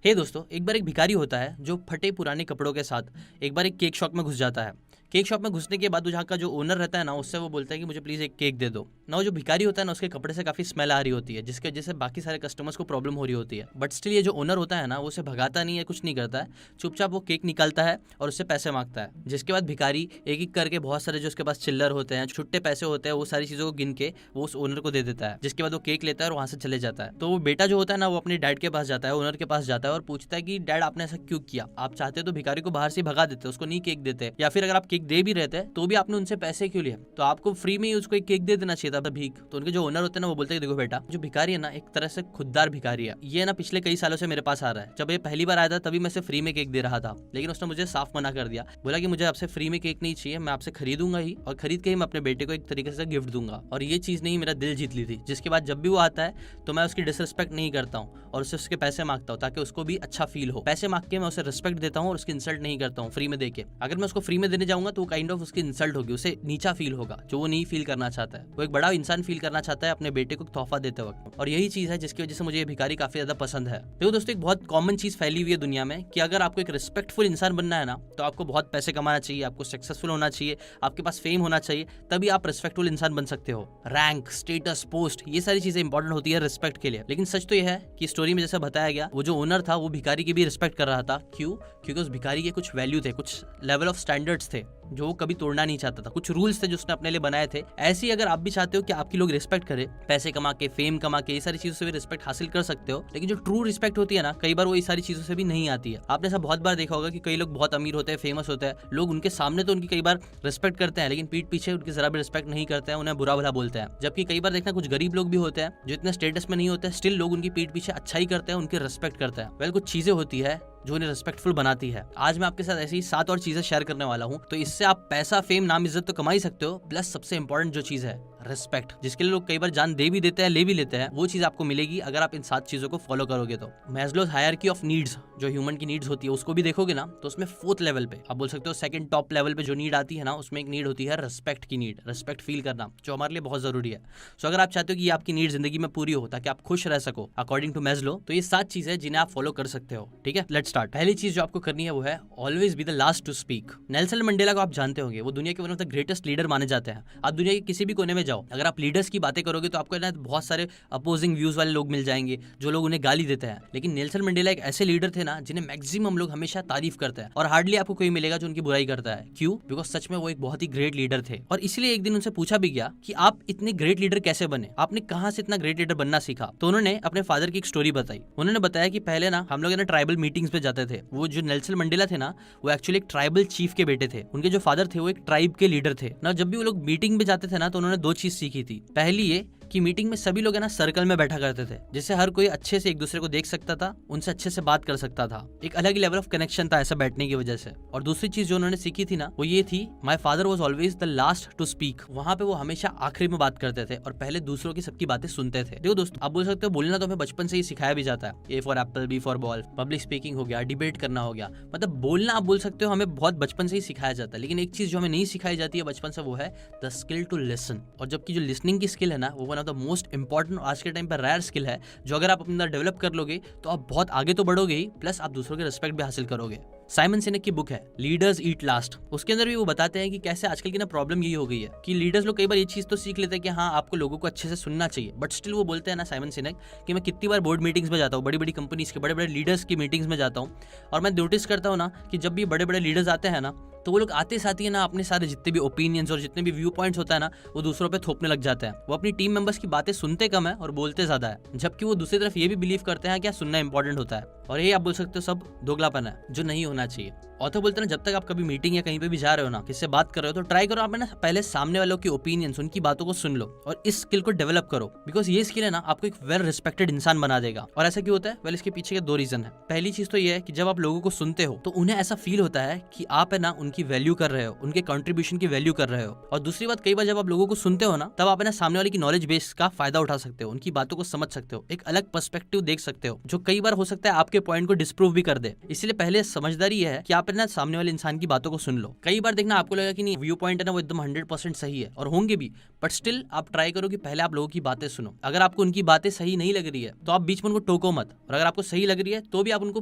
हे दोस्तों, एक बार एक भिखारी होता है जो फटे पुराने कपड़ों के साथ एक बार एक केक शॉप में घुस जाता है। केक शॉप में घुसने के बाद जहाँ का जो ओनर रहता है ना, उससे वो बोलता है कि मुझे प्लीज़ एक केक दे दो ना। वो जो भिखारी होता है ना, उसके कपड़े से काफ़ी स्मेल आ रही होती है, जिसके वजह से बाकी सारे कस्टमर्स को प्रॉब्लम हो रही होती है। बट स्टिल ये जो ओनर होता है ना, वो उसे भगाता नहीं है, कुछ नहीं करता है। चुपचाप वो केक निकालता है और उससे पैसे मांगता है। जिसके बाद भिखारी एक एक करके बहुत सारे जो उसके पास चिल्लर होते हैं, छुट्टे पैसे होते हैं, वो सारी चीज़ों को गिन के वो उस ओनर को दे देता है। जिसके बाद वो केक लेता है और वहाँ से चले जाता है। तो वो बेटा जो होता है ना, वो अपने डैड के पास जाता है, ओनर के पास जाता है और पूछता है कि डैड आपने ऐसा क्यों किया? आप चाहते तो भिखारी को बाहर से भगा देते, उसको नहीं केक देते, या फिर अगर आप केक दे भी रहते तो भी आपने उनसे पैसे क्यों लिए? तो आपको फ्री में ही उसको एक केक दे देना चाहिए था भीख। तो उनके जो ओनर होते हैं ना, वो बोलते हैं देखो बेटा, जो भिखारी है ना, एक तरह से खुददार भिखारी है। ये ना पिछले कई सालों से मेरे पास आ रहा है। जब ये पहली बार आया था तभी मैं इसे फ्री में केक दे रहा था, लेकिन उसने मुझे साफ मना कर दिया। बोला कि मुझे आपसे फ्री में केक नहीं चाहिए, मैं आपसे खरीदूंगा ही, और खरीद के ही मैं अपने बेटे को एक तरीके से गिफ्ट दूंगा। और ये चीज ने ही मेरा दिल जीत ली थी। जिसके बाद जब भी वो आता है तो मैं उसकी डिसरिस्पेक्ट नहीं करता हूँ और उससे उसके पैसे मांगता हूँ, ताकि उसको भी अच्छा फील हो। पैसे मांग के मैं उसे रिस्पेक्ट देता हूँ और उसकी इंसल्ट नहीं करता हूँ फ्री में देके। अगर मैं उसको फ्री में देने जाऊंगा तो काइंड ऑफ उसकी इंसल्ट होगी, उसे नीचा फील होगा, जो वो नहीं फील करना चाहता है। वो एक बड़ा इंसान फील करना चाहता है अपने बेटे को तोहफा देते वक्त। और यही चीज है जिसकी वजह से मुझे ये भिखारी काफी ज्यादा पसंद है। देखो दोस्तों, एक बहुत कॉमन चीज फैली हुई है दुनिया में कि अगर आपको एक रिस्पेक्टफुल इंसान बनना है ना, तो आपको बहुत पैसे कमाना चाहिए, आपको सक्सेसफुल होना चाहिए, आपके पास फेम होना चाहिए, तभी आप रिस्पेक्टफुल इंसान बन सकते हो। रैंक, स्टेटस, पोस्ट, ये सारी चीजें इंपॉर्टेंट होती है रिस्पेक्ट के लिए। लेकिन सच तो यह है कि स्टोरी में जैसा बताया गया, वो जो ओनर था वो भिखारी की भी रिस्पेक्ट कर रहा था। क्यों? क्योंकि उस भिखारी के कुछ वैल्यू थे, कुछ लेवल ऑफ स्टैंडर्ड्स थे जो वो कभी तोड़ना नहीं चाहता था, कुछ रूल्स थे जो उसने अपने लिए बनाए थे। ऐसे ही अगर आप भी चाहते हो कि आपकी लोग रिस्पेक्ट करे, पैसे कमा के, फेम कमा के, ये सारी चीजों से भी रिस्पेक्ट हासिल कर सकते हो। लेकिन जो ट्रू रिस्पेक्ट होती है ना, कई बार वो ये सारी चीजों से भी नहीं आती है। आपने ऐसा बहुत बार देखा होगा कि कई लोग बहुत अमीर होते हैं, फेमस होते हैं, लोग उनके सामने तो उनकी कई बार रिस्पेक्ट करते हैं, लेकिन पीठ पीछे उनकी जरा भी रिस्पेक्ट नहीं करते हैं, उन्हें बुरा भला बोलते हैं। जबकि कई बार देखना कुछ गरीब लोग भी होते हैं जो इतने स्टेटस में नहीं होते, स्टिल लोग उनकी पीठ पीछे अच्छा ही करते हैं, उनकी रिस्पेक्ट करते हैं। वेल, कुछ चीजें होती है जो उन्हें रिस्पेक्टफुल बनाती है। आज मैं आपके साथ ऐसी ही 7 और चीजें शेयर करने वाला हूँ। तो इससे आप पैसा, फेम, नाम, इज्जत तो कमा ही सकते हो, प्लस सबसे इंपॉर्टेंट जो चीज है रिस्पेक्ट, जिसके लिए लोग कई बार जान दे भी देते हैं, ले भी लेते हैं, वो चीज आपको मिलेगी अगर आप इन 7 चीजों को फॉलो करोगे तो। मैस्लोज हायरार्की ऑफ नीड्स, जो ह्यूमन की नीड्स होती है, उसको भी देखोगे ना, तो उसमें 4th लेवल पे, आप बोल सकते हो सेकंड टॉप लेवल पे जो नीड आती है ना, उसमें एक नीड होती है रिस्पेक्ट की नीड, रिस्पेक्ट फील करना, जो हमारे लिए बहुत जरूरी है। सो अगर आप चाहते हो कि ये आपकी नीड जिंदगी में पूरी हो, ताकि आप खुश रह सको अकॉर्डिंग टू मैस्लो, तो ये 7 चीजें जिन्हें आप फॉलो कर सकते हो। ठीक है, लेट्स स्टार्ट। पहली चीज जो आपको करनी है वो है always be the last to speak. Nelson Mandela को आप जानते होंगे, वो दुनिया के one of the greatest leader माने जाते हैं। आप दुनिया के किसी भी कोने में जाओ, अगर आप लीडर्स की बातें करोगे तो आपको ना बहुत सारे अपोजिंग व्यूज वाले लोग मिल जाएंगे जो लोग उन्हें गाली देते हैं। लेकिन नेल्सन मंडेला एक ऐसे लीडर थे ना जिन्हें मैक्सिमम लोग हमेशा तारीफ करते हैं, और हार्डली आपको कोई मिलेगा जो उनकी बुराई करता है। क्यों? बिकॉज सच में वो एक बहुत ही ग्रेट लीडर थे। और इसलिए एक दिन उनसे पूछा भी गया कि आप इतने ग्रेट लीडर कैसे बने, आपने कहां से इतना ग्रेट लीडर बनना सीखा? तो उन्होंने अपने फादर की एक स्टोरी बताई। उन्होंने बताया कि पहले ना हम लोग ना ट्राइबल मीटिंग्स पे जाते थे। वो जो नेल्सन मंडेला थे ना, वो एक्चुअली एक ट्राइबल चीफ के बेटे थे। उनके जो फादर थे वो एक ट्राइब के लीडर थे ना। जब भी वो लोग मीटिंग में जाते थे ना, तो उन्होंने 2 चीज सीखी थी। पहली ये कि मीटिंग में सभी लोग है ना सर्कल में बैठा करते थे, जिससे हर कोई अच्छे से एक दूसरे को देख सकता था, उनसे अच्छे से बात कर सकता था। एक अलग ही लेवल ऑफ कनेक्शन था ऐसा बैठने की वजह से। और दूसरी चीज जो उन्होंने सीखी थी ना, वो ये थी, my father was always the last to speak. वहां पे वो हमेशा आखिरी में बात करते थे और पहले दूसरों की सबकी बातें सुनते थे। देखो दोस्तों, आप बोल सकते हो बोलना तो हमें बचपन से ही सिखाया भी जाता है। A for apple, B for ball, public speaking हो गया, डिबेट करना हो गया, मतलब बोलना आप बोल सकते हो हमें बहुत बचपन से ही सिखाया जाता है। लेकिन एक चीज जो हमें नहीं सिखाई जाती है बचपन से, वो है द स्किल टू लिसन। और जबकि जो लिसनिंग की स्किल है ना, वो one of the most important, आज के टाइम पर रेयर स्किल है, जो अगर आप अपने अंदर डेवलप कर लोगे तो आप बहुत आगे तो बढ़ोगे ही, प्लस आप दूसरों के रिस्पेक्ट भी हासिल करोगे। साइमन सिनेक की बुक है लीडर्स ईट लास्ट, उसके अंदर भी वो बताते हैं कि कैसे आजकल की ना प्रॉब्लम यही हो गई है कि लीडर्स लोग कई बार ये चीज तो सीख लेते हैं कि हाँ आपको लोगों को अच्छे से सुनना चाहिए, बट स्टिल वो बोलते हैं ना साइमन सिनेक कि मैं कितनी बार बोर्ड मीटिंग्स में जाता हूँ, बड़ी बड़ी कंपनीज के बड़े बड़े लीडर्स की मीटिंग्स में जाता हूँ, और मैं नोटिस करता हूँ ना कि जब भी बड़े बड़े लीडर्स आते हैं ना, तो वो लोग आते साथ ही ना अपने सारे जितने भी ओपिनियंस और जितने भी व्यू पॉइंट्स होता है ना, वो दूसरों पे थोपने लग जाते हैं। वो अपनी टीम मेंबर्स की बातें सुनते कम है और बोलते ज्यादा है, जबकि वो दूसरी तरफ ये भी बिलीव करते हैं कि सुनना इंपॉर्टेंट होता है। और ये आप बोल सकते हो सब दोगलापन है, जो नहीं होना चाहिए। ऑथर बोलते हैं ना, जब तक आप कभी मीटिंग या कहीं पे भी जा रहे हो ना, किससे बात कर रहे हो, तो ट्राई करो आप ना पहले सामने वालों की ओपिनियंस, उनकी बातों को सुन लो और इस स्किल को डेवलप करो। बिकॉज ये स्किल है ना आपको एक वेल रिस्पेक्टेड इंसान बना देगा। और ऐसा क्यों होता है? वेल, इसके पीछे के 2 रीजन है। पहली चीज तो ये है कि जब आप लोगों को सुनते हो तो उन्हें ऐसा फील होता है कि आप है ना उनकी वैल्यू कर रहे हो, उनके कंट्रीब्यूशन की वैल्यू कर रहे हो। और दूसरी बात, कई बार जब आप लोगों को सुनते हो ना, तब आप है ना सामने वाले की नॉलेज बेस का फायदा उठा सकते हो, उनकी बातों को समझ सकते हो, एक अलग पर्सपेक्टिव देख सकते हो, जो कई बार हो सकता है आपके उसके पॉइंट को डिस्प्रूव भी कर दे। इसलिए पहले समझदारी ये है कि आप ना सामने वाले इंसान की बातों को सुन लो। कई बार देखना आपको लगेगा कि नहीं व्यू पॉइंट है ना वो एकदम 100% सही है, और होंगे भी, बट स्टिल आप ट्राई करो कि पहले आप लोगों की बातें सुनो। अगर आपको उनकी बातें सही नहीं लग रही है तो आप बीच में उनको टोको मत, और अगर आपको सही लग रही है तो भी आप उनको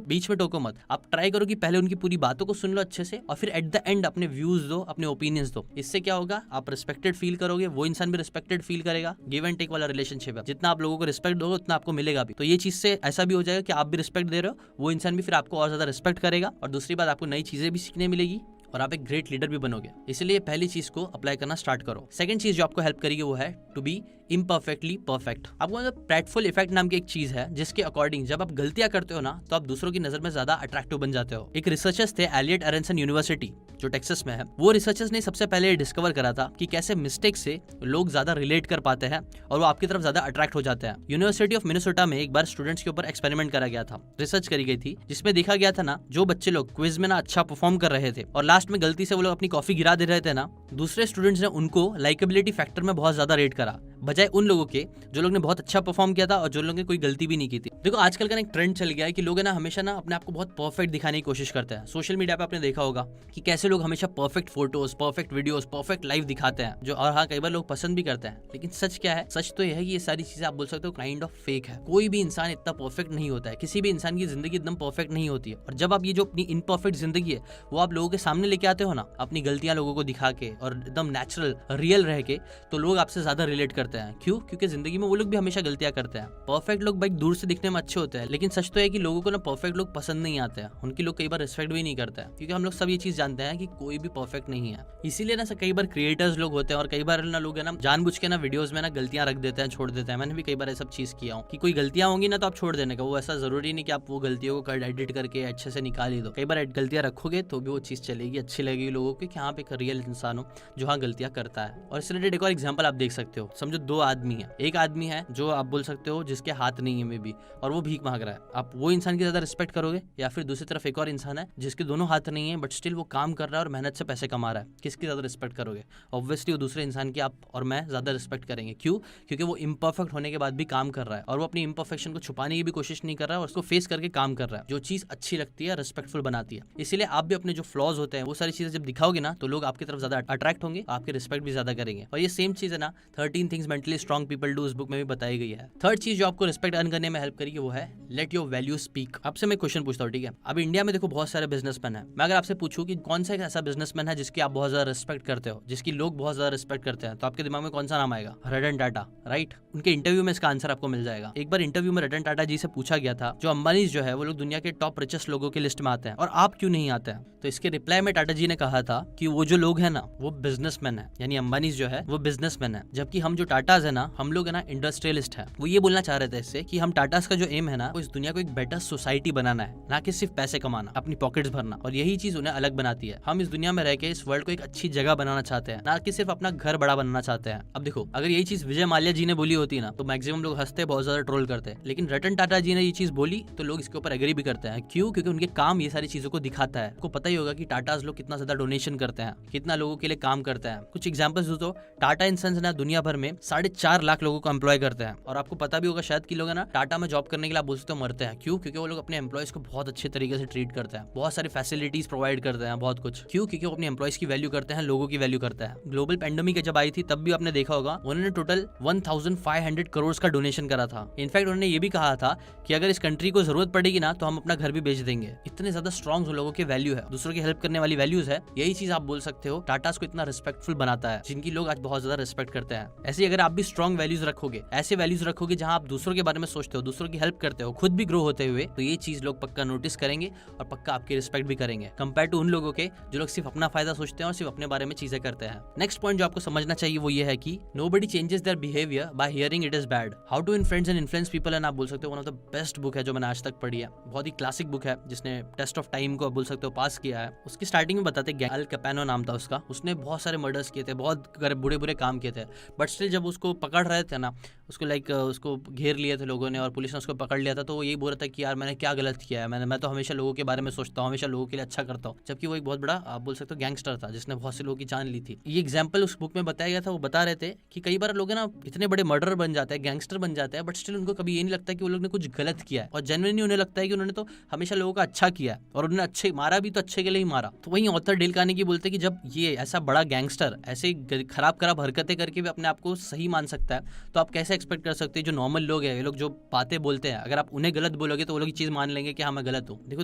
बीच में टोको मत। आप ट्राई करो कि पहले उनकी पूरी बातों को सुन लो अच्छे से, और फिर एट द एंड अपने व्यूज दो, अपने ओपिनियंस दो। इससे क्या होगा, आप रिस्पेक्टेड फील करोगे, वो इंसान भी रिस्पेक्टेड फील करेगा। गिव एंड टेक वाला रिलेशनशिप है, जितना आप लोगों को रिस्पेक्ट दोगे उतना आपको मिलेगा भी। तो ये चीज से ऐसा भी हो जाएगा कि आप भी रिस्पेक्ट दे रहे हो, वो इंसान भी फिर आपको और ज्यादा रिस्पेक्ट करेगा, और दूसरी बात आपको नई चीजें भी सीखने मिलेगी, और आप एक ग्रेट लीडर भी बनोगे। इसलिए पहली चीज को अप्लाई करना स्टार्ट करो। सेकंड चीज जो आपको हेल्प करेगी वो है टू बी इम्परफेक्टली परफेक्ट। आपको प्रैटफुल इफेक्ट नाम की एक चीज है जिसके अकॉर्डिंग जब आप गलतियां करते हो ना तो आप दूसरों की नजर में ज्यादा अट्रैक्टिव बन जाते हो। एक रिसर्चर्स थे एलियट एरनसन यूनिवर्सिटी जो टेक्सास में है, वो रिसर्चर्स ने सबसे पहले डिस्कवर करा था कि कैसे मिस्टेक से लोग ज्यादा रिलेट कर पाते हैं और वो आपकी तरफ ज्यादा अट्रैक्ट हो जाते हैं। यूनिवर्सिटी ऑफ मिनेसोटा में एक बार स्टूडेंट्स के ऊपर एक्सपेरिमेंट करा गया था, रिसर्च करी गई थी, जिसमें देखा गया था ना जो बच्चे लोग क्विज में ना अच्छा परफॉर्म कर रहे थे और लास्ट में गलती से वो लोग अपनी कॉफी गिरा दे रहे थे ना, दूसरे स्टूडेंट्स ने उनको लाइकेबिलिटी फैक्टर में बहुत ज्यादा रेट करा, बजाय उन लोगों के जो लोग ने बहुत अच्छा परफॉर्म किया था और जो लोगों ने कोई गलती भी नहीं की थी। देखो आजकल का एक ट्रेंड चल गया है कि लोग है ना हमेशा ना अपने आप को बहुत परफेक्ट दिखाने की कोशिश करते हैं। सोशल मीडिया पे आपने देखा होगा कि कैसे लोग हमेशा perfect photos, perfect videos, perfect life दिखाते हैं, जो और हाँ कई बार लोग पसंद भी करते हैं। लेकिन सच क्या है, सच तो यह है कि ये सारी चीजें आप बोल सकते हो काइंड ऑफ फेक है। कोई भी इंसान इतना परफेक्ट नहीं होता है, किसी भी इंसान की जिंदगी एकदम परफेक्ट नहीं होती है। और जब आप ये जो अपनी इनपरफेक्ट जिंदगी है वो आप लोगों के सामने लेके आते हो ना, अपनी गलतियां लोगों को दिखा के और एकदम नेचुरल रियल रह के, तो लोग आपसे ज्यादा रिलेट करते हैं। क्यों? क्योंकि जिंदगी में वो लोग भी हमेशा गलतियां करते हैं। परफेक्ट लोग भाई दूर से दिखने में अच्छे होते हैं, लेकिन सच तो है कि लोगों को ना परफेक्ट लोग पसंद नहीं आते हैं, उनकी लोग कई बार रिस्पेक्ट भी नहीं करते हैं, क्योंकि हम लोग सब ये चीज जानते हैं कि कोई भी परफेक्ट नहीं है। इसीलिए ना कई बार क्रिएटर्स लोग होते हैं और कई बार ना लोग है ना जानबूझ के ना वीडियोस में ना गलतियां रख देते हैं, छोड़ देते हैं। मैंने भी कई बार ये सब चीज किया हूँ कि कोई गलतियां होंगी ना तो आप छोड़ देने का, वो ऐसा जरूरी नहीं कि आप वो गलतियों को एडिट करके अच्छे से निकाल ही दो। कई बार गलतियां रखोगे तो भी वो चीज चलेगी, अच्छी लगेगी लोगों को कि हाँ पे एक रियल इंसान हो जो हाँ गलतियां करता है। और इस रिलेटेड एक और एग्जांपल आप देख सकते हो। समझो दो आदमी है, एक आदमी है जो आप बोल सकते हो जिसके हाथ नहीं है मे बी, और वो भीख मांग रहा है। आप वो इंसान की ज्यादा रिस्पेक्ट करोगे, या फिर दूसरी तरफ एक और इंसान है जिसके दोनों हाथ नहीं है बट स्टिल वो काम कर रहा है और मेहनत से पैसे कमा रहा है, किसकी ज्यादा रिस्पेक्ट करोगे? ऑब्वियसली वो दूसरे इंसान की आप और मैं ज्यादा रिस्पेक्ट करेंगे। क्यों? क्योंकि वो इम्परफेक्ट होने के बाद भी काम कर रहा है और वो अपनी इम्परफेक्शन को छुपाने की भी कोशिश नहीं कर रहा है और उसको फेस करके काम कर रहा है, जो चीज अच्छी लगती है, रिस्पेक्टफुल बनाती है। इसीलिए आप भी अपने जो फ्लॉज होते हैं वो सारी चीजें जब दिखाओगे ना तो लोग आपकी तरफ ज्यादा अट्रैक्ट होंगे, आपके रिस्पेक्ट भी ज्यादा करेंगे। और ये सेम चीज है ना 13 things mentally strong people do, इस बुक में भी बताई गई है। थर्ड चीज जो आपको रिस्पेक्ट अर्न करने में हेल्प करेगी वो है लेट योर वैल्यू स्पीक। आपसे मैं क्वेश्चन पूछता हूँ, ठीक है? अब इंडिया में देखो बहुत सारे बिजनेसमैन है, मैं अगर आपसे पूछूं कि कौन सा एक ऐसा बिजनेसमैन है जिसकी आप बहुत ज्यादा रिस्पेक्ट करते हो, जिसकी लोग बहुत ज्यादा रिस्पेक्ट करते हैं, तो आपके दिमाग में कौन सा नाम आएगा? रतन टाटा, राइट? उनके इंटरव्यू में इसका आंसर आपको मिल जाएगा। एक बार इंटरव्यू में रतन टाटा जी से पूछा गया था जो अंबानी जो है वो लोग दुनिया के टॉप रिचेस्ट लोगों की लिस्ट में आते हैं और आप क्यों नहीं आते हैं? तो इसके रिप्लाई में टाटा जी ने कहा था कि वो जो लोग हैं ना वो बिजनेसमैन है, यानी अंबानी जो है वो बिजनेसमैन है, जबकि हम जो टाटाज है ना हम लोग है ना इंडस्ट्रियलिस्ट है। वो ये बोलना चाह रहे थे इससे कि हम टाटास का जो एम है ना वो इस दुनिया को एक बेटर सोसाइटी बनाना है, ना कि सिर्फ पैसे कमाना, अपनी पॉकेट्स भरना। और यही चीज उन्हें अलग बनाती है। हम इस दुनिया में रह के इस वर्ल्ड को एक अच्छी जगह बनाना चाहते हैं, ना कि सिर्फ अपना घर बड़ा बनाना चाहते हैं। अब देखो अगर यही चीज विजय माल्या जी ने बोली होती ना तो मैक्सिमम लोग हंसते, बहुत ज्यादा ट्रोल करते, लेकिन रतन टाटा जी ने ये चीज बोली तो लोग इसके ऊपर एग्री भी करते हैं। क्यों? क्योंकि उनके काम ये सारी चीजों को दिखाता है। आपको पता ही होगा कि टाटाज लोग कितना ज्यादा डोनेशन करते हैं, कितना लोगों के लिए काम करते हैं। कुछ एग्जांपल्स दो तो टाटा इंसन्स ना दुनिया भर में 4.5 लाख लोगों को एम्प्लॉय करते हैं। और आपको पता भी होगा शायद कि लोग है ना टाटा में जॉब करने के लिए आप बोल सकते हो मरते हैं। क्यों? क्योंकि वो लोग अपने एम्प्लॉयज को बहुत अच्छे तरीके से ट्रीट करते हैं, बहुत सारी फैसिलिटीज प्रोवाइड करते हैं, बहुत कुछ। क्यों? क्योंकि वो अपने एम्प्लॉयज की वैल्यू करते हैं, लोगों की वैल्यू करते हैं। ग्लोबल पेंडेमिक जब आई थी तब भी आपने देखा होगा उन्होंने टोटल 1500 करोड़ का डोनेशन करा था। इनफैक्ट उन्होंने ये भी कहा था कि अगर इस कंट्री को जरूरत पड़ेगी ना तो हम अपना घर भी बेच देंगे। इतने ज्यादा स्ट्रॉन्ग लोगों की वैल्यू है, दूसरों की हेल्प करने वाली वैल्यूज है। यही चीज आप बोल सकते हो टाटास को इतना रिस्पेक्टफुल बनाता है, जिनकी लोग आज बहुत ज्यादा रिस्पेक्ट करते हैं। ऐसे अगर आप भी स्ट्रॉन्ग वैल्यूज रखोगे, ऐसे वैल्यूज रखोगे जहां आप दूसरों के बारे में सोचते हो, दूसरों की हेल्प करते हो, खुद भी ग्रो होते हुए, तो ये चीज लोग पक्का नोटिस करेंगे और पक्का आपकी रिस्पेक्ट भी करेंगे, कंपेयर टू उन लोगों के जो लोग सिर्फ अपना फायदा सोचते हैं और सिर्फ अपने बारे में चीजें करते हैं। नेक्स्ट पॉइंट जो आपको समझना चाहिए वो ये है कि nobody changes their behaviour by hearing it is bad, how to influence and influence people. And आप बोल सकते हो one of the best book है जो मैंने आज तक पढ़ी है, बहुत ही क्लासिक बुक है जिसने टेस्ट ऑफ टाइम को बोल सकते हो पास किया है। उसकी स्टार्टिंग में बताते अल कैपेनो नाम था उसका, उसने बहुत सारे मर्डर्स किए थे, बहुत बुरे बुरे काम किए थे, बट स्टिल जब उसको पकड़ रहे थे ना, उसको उसको घेर लिए थे लोगों ने और पुलिस ने उसको पकड़ लिया था, तो वो यही बोल रहा था कि यार मैंने क्या गलत किया है, मैं तो हमेशा लोगों के बारे में सोचता हूँ, हमेशा लोगों के लिए अच्छा करता हूँ। जबकि वो एक बहुत बड़ा आप बोल सकते हो गैंगस्टर था जिसने बहुत से लोगों की जान ली थी। ये एग्जाम्पल उस बुक में बताया गया था। वो बता रहे थे कि कई बार लोग ना इतने बड़े मर्डर बन जाते हैं, गैंगस्टर बन जाते हैं, बट स्टिल उनको कभी ये नहीं लगता कि वो लोग ने कुछ गलत किया है, और जेन्युइनली उन्हें लगता है कि उन्होंने तो हमेशा लोगों का अच्छा किया है और उन्होंने अच्छे मारा भी तो अच्छे के लिए ही मारा। तो वही ऑथर डेल कार्नेगी बोलते हैं कि जब ये ऐसा बड़ा गैंगस्टर ऐसे खराब हरकतें करके भी अपने आप को सही मान सकता है, तो आप कैसे एक्सपेक्ट कर सकते हैं जो नॉर्मल लोग हैं, ये लोग जो बातें बोलते हैं, अगर आप उन्हें गलत बोलोगे तो वो लोग चीज मान लेंगे कि हाँ मैं गलत हूँ। देखो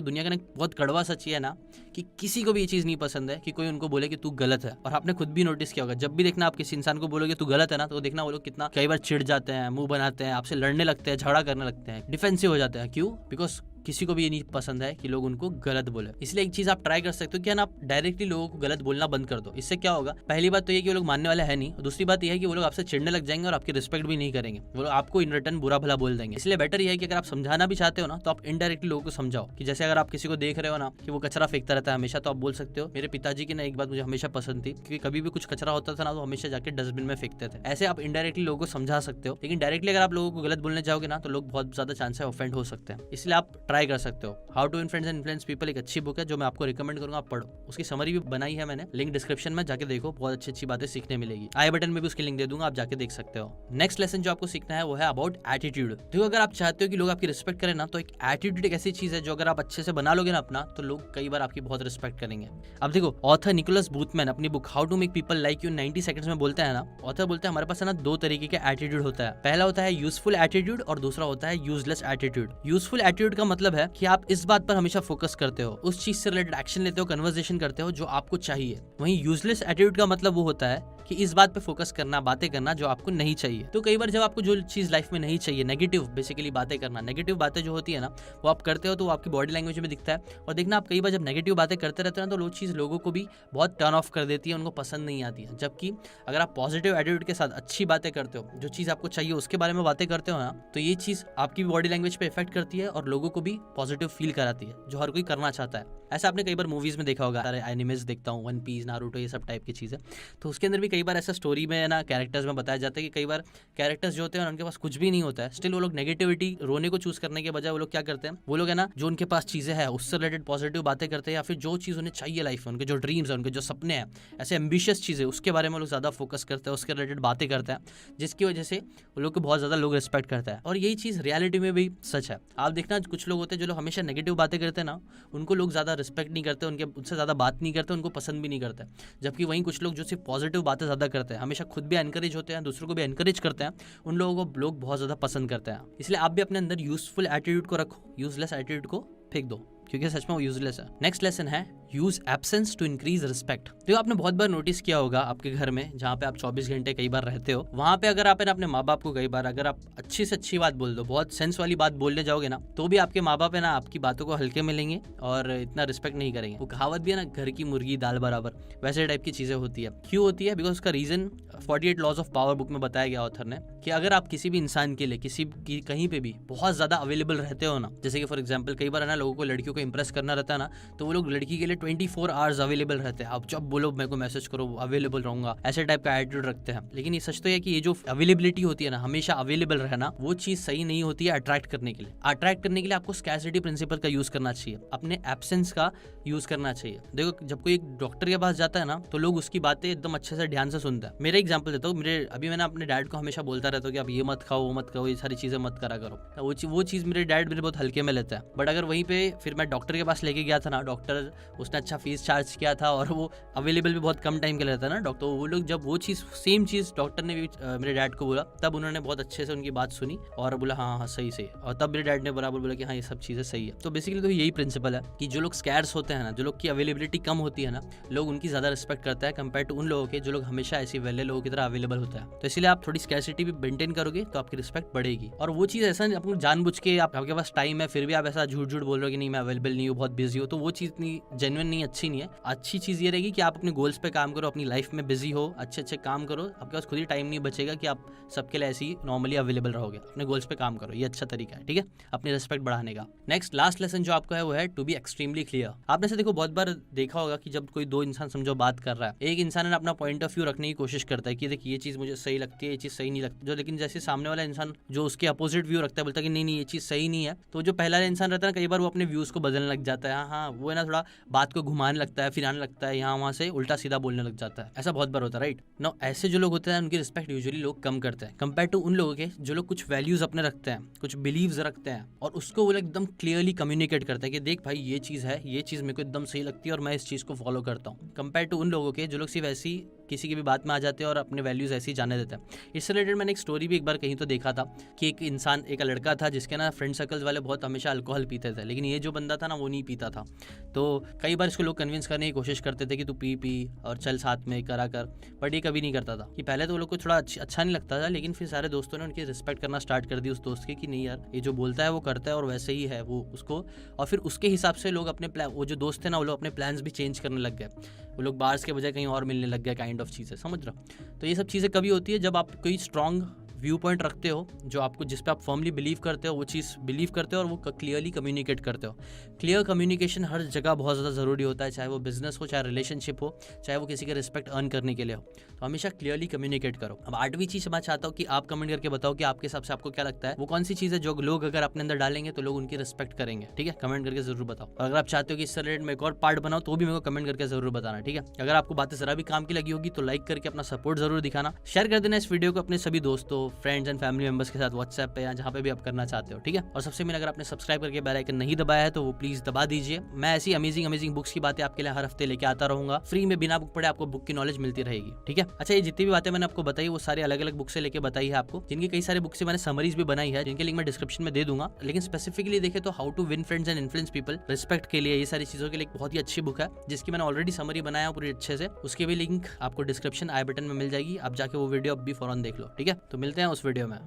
दुनिया का ना बहुत कड़वा सच है ना कि किसी को भी ये चीज नहीं पसंद है कि कोई उनको बोले कि तू गलत है। और आपने खुद भी नोटिस किया होगा, जब भी देखना आप किसी इंसान को बोलोगे तू गलत है ना, तो देखना वो लोग कितना कई बार चिढ़ जाते हैं, मुंह बनाते हैं, आपसे लड़ने लगते हैं, झगड़ा करने लगते हैं, डिफेंसिव हो जाते हैं। क्यों? बिकॉज किसी को भी ये नहीं पसंद है कि लोग उनको गलत बोले। इसलिए एक चीज आप ट्राई कर सकते हो कि आप डायरेक्टली लोगों को गलत बोलना बंद कर दो। इससे क्या होगा, पहली बात तो ये कि वो लोग मानने वाले है नहीं, दूसरी बात यह है कि वो लोग आपसे चिढ़ने लग जाएंगे और आपकी रिस्पेक्ट भी नहीं करेंगे, वो लोग आपको इन रिटर्न बुरा भला बोल देंगे। इसलिए बेटर ये है कि अगर आप समझाना भी चाहते हो ना, तो आप इनडायरेक्टली लोगों को समझाओ। कि जैसे अगर आप किसी को देख रहे हो ना कि वो कचरा फेंकता रहता है हमेशा, तो आप बोल सकते हो मेरे पिताजी की ना एक बात मुझे हमेशा पसंद थी, क्योंकि कभी भी कुछ कचरा होता था ना तो हमेशा जाके डस्टबिन में फेंकते थे। ऐसे आप इनडायरेक्टली लोगों को समझा सकते हो। लेकिन डायरेक्टली अगर आप लोगों को गलत बोलने जाओगे ना, तो लोग बहुत ज्यादा चांस है ऑफेंड हो सकते हैं। इसलिए आप ट्राई कर सकते हो। How to influence and influence people एक अच्छी बुक है जो मैं आपको रिकमेंड करूंगा, आप पढ़ो। उसकी समरी भी बनाई है मैंने, लिंक डिस्क्रिप्शन में जाके देखो, बहुत अच्छी अच्छी बातें सीखने मिलेगी। आई बटन में भी उसकी लिंक दे दूंगा, आप जाके देख सकते हो। नेक्स्ट लेसन जो आपको सीखना है वो है अबाउट एटीट्यूड। देखो अगर आप चाहते हो कि लोग आपकी रिस्पेक्ट करें ना, तो एक एटीट्यूड एक ऐसी चीज है जो अगर आप अच्छे से बना लोगे ना अपना, तो लोग कई बार आपकी बहुत रिस्पेक्ट करेंगे। अब देखो ऑथर निकोलस बूथमैन अपनी book how to make people like you 90 seconds में बोलते हैं ना, ऑथर बोलते हैं हमारे पास है ना दो तरीके का एटीट्यूड होता है। पहला होता है यूजफुल एटीट्यूड और दूसरा होता है यूजलेस एटीट्यूड। यूजफुल एटीट्यूड का मतलब है कि आप इस बात पर हमेशा फोकस करते हो, उस चीज से रिलेटेड एक्शन लेते हो, कन्वर्सेशन करते हो जो आपको चाहिए। वहीं यूजलेस एटीट्यूड का मतलब वो होता है कि इस बात पे फोकस करना, बातें करना जो आपको नहीं चाहिए। तो कई बार जब आपको जो चीज लाइफ में नहीं चाहिए, नेगेटिव बेसिकली बातें करना, नेगेटिव बातें जो होती है ना वो आप करते हो, तो वो आपकी बॉडी लैंग्वेज में दिखता है। और देखना आप कई बार जब नेगेटिव बातें करते रहते हो ना, तो वो चीज लोगों को भी बहुत टर्न ऑफ कर देती है, उनको पसंद नहीं आती है। जबकि अगर आप पॉजिटिव एटीट्यूड के साथ अच्छी बातें करते हो, जो चीज आपको चाहिए उसके बारे में बातें करते हो ना, तो ये चीज आपकी बॉडी लैंग्वेज पे इफेक्ट करती है और लोगों को भी पॉजिटिव फील कराती है, जो हर कोई करना चाहता है। ऐसा आपने कई बार मूवीज में देखा होगा, सारे एनिमेज देखता हूँ, वन पीस, नारुतो, ये सब टाइप की चीजें, तो उसके अंदर भी कई बार ऐसा स्टोरी में ना कैरेक्टर्स में बताया जाता है कि कई बार कैरेक्टर्स जो होते हैं उनके पास कुछ भी नहीं होता है, स्टिल वो लोग नेगेटिविटी, रोने को चूज करने के बजाय वो लोग क्या करते हैं, वो लोग है ना जो उनके पास चीजें हैं उससे रिलेटेड पॉजिटिव बातें करते हैं, या फिर जो चीज उन्हें चाहिए लाइफ में, उनके जो ड्रीम्स है, उनके जो सपने हैं, ऐसे एम्बिशियस चीजें, उसके बारे में वो लोग ज्यादा फोकस करते हैं, उसके रिलेटेड बातें करते हैं, जिसकी वजह से वो लोग को बहुत ज्यादा लोग रिस्पेक्ट करते हैं। और यही चीज रियलिटी में भी सच है। आप देखना कुछ लोग होते हैं जो लोग हमेशा नेगेटिव बातें करते हैं ना, उनको लोग ज्यादा रिस्पेक्ट नहीं करते, उनसे ज्यादा बात नहीं करते, उनको पसंद भी नहीं करते। जबकि वहीं कुछ लोग जो सिर्फ पॉजिटिव बातें ज्यादा करते हैं, हमेशा खुद भी एनकरेज होते हैं, दूसरों को भी एनकरेज करते हैं, उन लोगों को लोग बहुत ज्यादा पसंद करते हैं। इसलिए आप भी अपने अंदर यूजफुल एटीट्यूड को रखो, यूजलेस एटीट्यूड को फेंक दो, क्योंकि सच में वो यूजलेस है। नेक्स्ट लेसन है use absence to increase respect. तो आपने बहुत बार नोटिस किया होगा आपके घर में जहाँ पे आप 24 घंटे कई बार रहते हो, वहाँ पे अगर आप अपने माँ बाप को कई बार अगर आप अच्छी से अच्छी बात बोल दो, बहुत सेंस वाली बात बोलने जाओगे ना, तो भी आपके माँ बाप है ना आपकी बातों को हल्के में लेंगे और इतना रिस्पेक्ट नहीं करेंगे। वो कहावत भी है ना, घर की मुर्गी दाल बराबर, वैसे टाइप की चीजें होती है। क्यों होती है? बिकॉज उसका reason 48 laws of power book में बताया गया ऑथर ने, कि अगर आप किसी भी इंसान के लिए किसी की कहीं पे भी बहुत ज्यादा अवेलेबल रहते हो ना, जैसे कि फॉर एग्जांपल कई बार है ना लोगों को लड़कियों को इंप्रेस करना रहता है ना, तो वो लोग लड़की के लिए 24 आवर्स अवेलेबल रहते हैं। आप जब बोलो मेरे को मैसेज करो, अवेलेबल रहूंगा, ऐसे टाइप का एटीट्यूड रखते हैं। लेकिन ये सच तो है कि ये जो अवेलेबिलिटी होती है ना, हमेशा अवेलेबल रहना, वो चीज सही नहीं होती है अट्रैक्ट करने के लिए। अट्रैक्ट करने के लिए आपको स्कैरसिटी प्रिंसिपल का यूज करना चाहिए, अपने एब्सेंस का यूज करना चाहिए। देखो जब कोई एक डॉक्टर के पास जाता है ना, तो लोग उसकी बातें एकदम अच्छे से ध्यान से सुनते हैं। मेरा एग्जांपल देता हूँ, अभी मैंने अपने डैड को हमेशा बोलता रहता हूँ कि आप ये मत खाओ, वो मत खाओ, ये सारी चीजें मत करा करो। वो चीज मेरे डैड मेरे बहुत हल्के में लेता है। बट अगर वहीं पे फिर मैं डॉक्टर के पास लेके गया था ना, डॉक्टर उसने अच्छा फीस चार्ज किया था और वो अवेलेबल भी बहुत कम टाइम के लिए रहता है ना डॉक्टर, वो लोग जब वो चीज सेम चीज डॉक्टर ने भी मेरे डैड को बोला, तब उन्होंने बहुत अच्छे से उनकी बात सुनी और बोला हाँ हाँ सही से, और तब मेरे डैड ने बराबर बोला कि हाँ ये सब चीजें सही है। तो बेसिकली तो यही प्रिंसिपल है कि जो लोग स्कैर्स होते हैं ना, जो लोग की अवेलेबिलिटी कम होती है ना, लोग उनकी ज्यादा रिस्पेक्ट करता है कंपेयर टू उन लोगों के जो लोग हमेशा ऐसी वेले लोगों की तरह अवेलेबल होता है। तो इसलिए आप थोड़ी स्कैरसिटी भी मेंटेन करोगे तो आपकी रिस्पेक्ट बढ़ेगी। और वो चीज ऐसा आपको जानबूझ के आपके पास टाइम है फिर भी आप ऐसा झूठ बोल रहे हो कि नहीं मैं अवेलेबल नहीं हूँ, बहुत बिजी हो, तो वो चीज इतनी जेन्युइन जेन्युइन नहीं, अच्छी नहीं है। अच्छी चीज़ ये रहेगी कि आप अपने गोल्स पे काम करो, अपनी लाइफ में बिजी हो, अच्छे अच्छे काम करो, आपके पास खुद ही टाइम नहीं बचेगा कि आप सबके लिए ऐसे ही नॉर्मली अवेलेबल रहोगे। अपने गोल्स पे काम करो, ये अच्छा तरीका है, ठीक है, अपनी रिस्पेक्ट बढ़ाने का। नेक्स्ट लास्ट लेसन जो आपका है वो है टू बी एक्सट्रीमली क्लियर। आपने से देखो बहुत बार देखा होगा कि जब कोई दो इंसान समझो बात कर रहा है, एक इंसान अपना पॉइंट ऑफ व्यू रखने की कोशिश करता है कि देखिए ये चीज़ मुझे सही लगती है, ये चीज़ सही नहीं लगती, जो लेकिन जैसे सामने वाला इंसान जो उसके अपोजिट व्यू रखता है बोलता है कि नहीं नहीं ये चीज़ सही नहीं है, तो जो पहला इंसान रहता है ना, कई बार वो अपने व्यूज़ को बदलने लग जाता है। हाँ, वो है ना, थोड़ा बात को घुमाने लगता है, फिराने लगता है, यहाँ वहाँ से उल्टा सीधा बोलने लग जाता है। ऐसा बहुत बार होता है, राइट। नो, ऐसे जो लोग होते हैं उनकी रिस्पेक्ट यूजुअली लोग कम करते हैं कंपेयर टू उन लोगों के जो लोग कुछ वैल्यूज अपने रखते हैं, कुछ बिलीव्स रखते हैं और उसको वो एकदम क्लियरली कम्युनिकेट करते हैं कि देख भाई ये चीज़ है, ये चीज़ मेरे को एकदम सही लगती है और मैं इस चीज़ को फॉलो करता हूँ, कंपेयर टू उन लोगों के जो लोग सिर्फ ऐसी किसी की भी बात में आ जाते हैं और अपने वैल्यूज ऐसे ही जाने देते हैं। इससे रिलेटेड मैंने एक स्टोरी भी एक बार कहीं तो देखा था कि एक लड़का था जिसके ना फ्रेंड सर्कल्स वाले बहुत हमेशा अल्कोहल पीते थे, लेकिन ये जो बंदा था ना वो नहीं पीता था। तो कई बार इसको लोग कन्विंस करने की कोशिश करते थे कि तू पी और चल साथ में करा कर, बट ये कभी नहीं करता था। कि पहले तो वो लोग को थोड़ा अच्छा नहीं लगता था, लेकिन फिर सारे दोस्तों ने उनकी रिस्पेक्ट करना स्टार्ट कर दी उस दोस्त की कि नहीं यार ये जो बोलता है वो करता है और वैसे ही है वो उसको। और फिर उसके हिसाब से लोग अपने वो जो दोस्त थे ना वो लोग अपने प्लान्स भी चेंज करने लग गए, वो लोग बार्स के बजाय कहीं और मिलने लग गए, काइंड ऑफ चीज़ है, समझ रहे हो। तो ये सब चीज़ें कभी होती है जब आप कोई स्ट्रॉन्ग व्यू पॉइंट रखते हो, जो आपको जिस पे आप फर्मली बिलीव करते हो वो चीज़ बिलीव करते हो और वो क्लियरली कम्युनिकेट करते हो। क्लियर कम्युनिकेशन हर जगह बहुत ज़्यादा ज़रूरी होता है, चाहे वो बिजनेस हो, चाहे रिलेशनशिप हो, चाहे वो किसी का रिस्पेक्ट अर्न करने के लिए हो, तो हमेशा क्लियरली कम्युनिकेट करो। अब 8वीं चीज़ मैं चाहता हूँ कि आप कमेंट करके बताओ कि आपके हिसाब से आपको क्या लगता है वो कौन सी चीज़ है जो लोग अगर अपने अंदर डालेंगे तो लोग उनकी रिस्पेक्ट करेंगे, ठीक है, कमेंट करके जरूर बताओ। और अगर आप चाहते हो कि इससे रिलेटेड मैं एक और पार्ट बनाओ तो भी मेरे को कमेंट करके जरूर बताना, ठीक है। अगर आपको बातें जरा भी काम की लगी होगी तो लाइक करके अपना सपोर्ट जरूर दिखाना, शेयर कर देना इस वीडियो को अपने सभी दोस्तों, फ्रेंड्स एंड फैमिली मेंबर्स के साथ व्हाट्सएप पे या जहाँ पे भी आप करना चाहते हो, ठीक है। और सबसे मेन, अगर आपने सब्सक्राइब करके बेल आइकन नहीं दबाया है तो वो प्लीज दबा दीजिए। मैं ऐसी अमेजिंग बुक्स की बातें आपके लिए हर हफ्ते लेके आता रहूंगा, फ्री में, बिना बुक पढ़े आपको बुक की नॉलेज मिलती रहेगी, ठीक है। अच्छा, ये जितनी भी बातें मैंने आपको बताई वो सारी अलग अलग बुक से लेके बताई है आपको, जिनकी कई सारे बुक से मैंने समरीज भी बनाई है, जिनके लिंक मैं डिस्क्रिप्शन में दे दूंगा। लेकिन स्पेसिफिकली देखे तो how to win friends and influence people, respect के लिए, ये सारी चीजों के लिए बहुत ही अच्छी बुक है जिसकी मैंने ऑलरेडी समरी बनाया पूरी अच्छे से, उसकी भी लिंक आपको डिस्क्रिप्शन आई बटन में मिल जाएगी, आप जाके वो वीडियो अब भी फौरन देख लो, ठीक है। तो मिलते हैं उस वीडियो में।